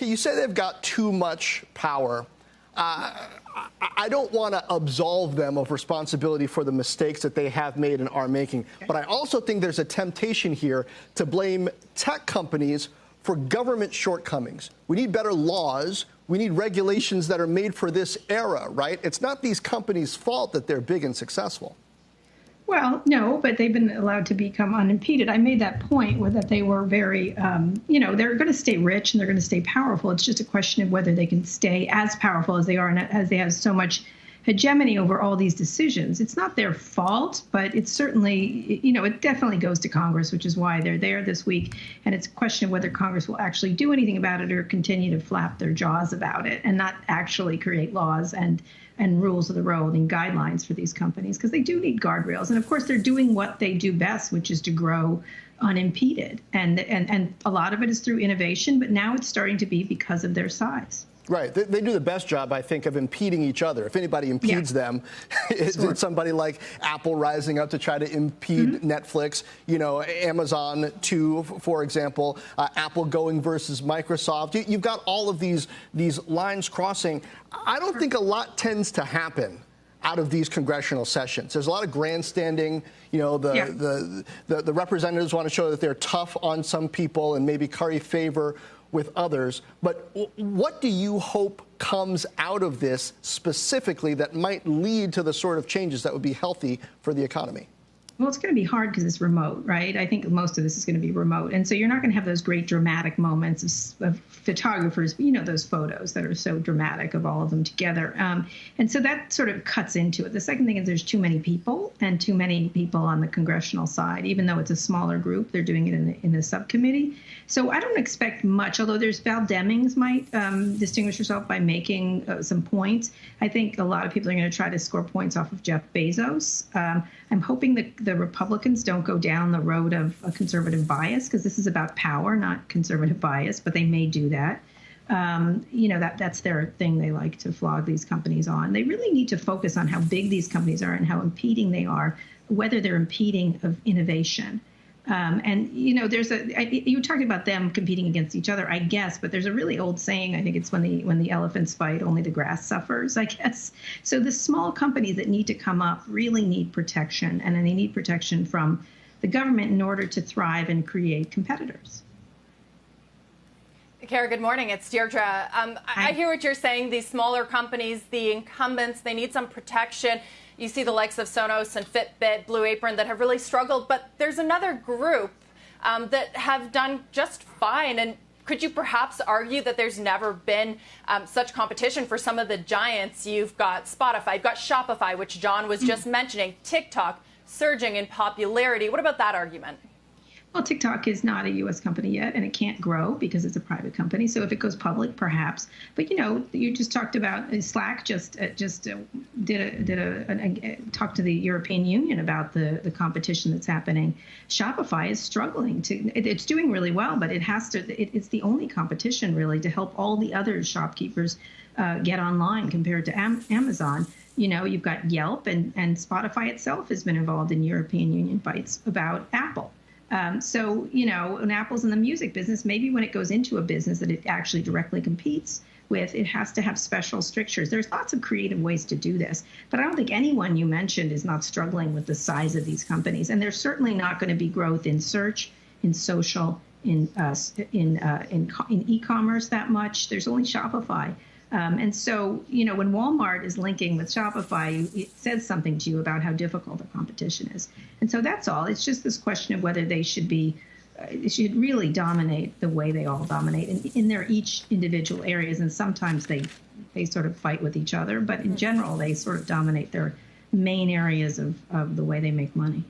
Okay, you say they've got too much power. I don't want to absolve them of responsibility for the mistakes that they have made and are making. But I also think there's a temptation here to blame tech companies for government shortcomings. We need better laws. We need regulations that are made for this era, right? It's not these companies' fault that they're big and successful. Well, no, but they've been allowed to become unimpeded. I made that point with that they were very, they're going to stay rich and they're going to stay powerful. It's just a question of whether they can stay as powerful as they are and as they have so much hegemony over all these decisions. It's not their fault, but it's certainly, it definitely goes to Congress, which is why they're there this week. And it's a question of whether Congress will actually do anything about it or continue to flap their jaws about it and not actually create laws and rules of the road and guidelines for these companies, because they do need guardrails. And of course, they're doing what they do best, which is to grow unimpeded. And a lot of it is through innovation, but now it's starting to be because of their size. Right. They do the best job, I think, of impeding each other. If anybody impedes them, it's somebody like Apple rising up to try to impede Netflix, Amazon too, for example, Apple going versus Microsoft. You've got all of these lines crossing. I don't think a lot tends to happen out of these congressional sessions. There's a lot of grandstanding. The representatives want to show that they're tough on some people and maybe curry favor with others. But what do you hope comes out of this specifically that might lead to the sort of changes that would be healthy for the economy? Well, it's going to be hard because it's remote, right? I think most of this is going to be remote. And so you're not going to have those great dramatic moments of photographers, those photos that are so dramatic of all of them together. And so that sort of cuts into it. The second thing is there's too many people on the congressional side. Even though it's a smaller group, they're doing it in the subcommittee. So I don't expect much, although Val Demings might distinguish herself by making some points. I think a lot of people are going to try to score points off of Jeff Bezos. I'm hoping that the Republicans don't go down the road of a conservative bias, because this is about power, not conservative bias, but they may do that. That's their thing. They like to flog these companies on. They really need to focus on how big these companies are and how impeding they are, whether they're impeding of innovation. You talked about them competing against each other, I guess, but there's a really old saying, I think it's when the elephants fight, only the grass suffers, I guess. So the small companies that need to come up really need protection, and then they need protection from the government in order to thrive and create competitors. Kara, good morning. It's Deirdre. I hear what you're saying. These smaller companies, the incumbents, they need some protection. You see the likes of Sonos and Fitbit, Blue Apron that have really struggled. But there's another group that have done just fine. And could you perhaps argue that there's never been such competition for some of the giants? You've got Spotify, you've got Shopify, which John was just mentioning, TikTok surging in popularity. What about that argument? Well, TikTok is not a U.S. company yet, and it can't grow because it's a private company. So if it goes public, perhaps. But you just talked about Slack. Just talked to the European Union about the competition that's happening. Shopify is struggling it's doing really well, but it's the only competition really to help all the other shopkeepers get online compared to Amazon. You've got Yelp, and Spotify itself has been involved in European Union fights about Apple. When Apple's in the music business, maybe when it goes into a business that it actually directly competes with, it has to have special strictures. There's lots of creative ways to do this, but I don't think anyone you mentioned is not struggling with the size of these companies. And there's certainly not going to be growth in search, in social, in e-commerce that much. There's only Shopify. When Walmart is linking with Shopify, it says something to you about how difficult the competition is. And so that's all. It's just this question of whether they should really dominate the way they all dominate in their each individual areas. And sometimes they sort of fight with each other. But in general, they sort of dominate their main areas of the way they make money.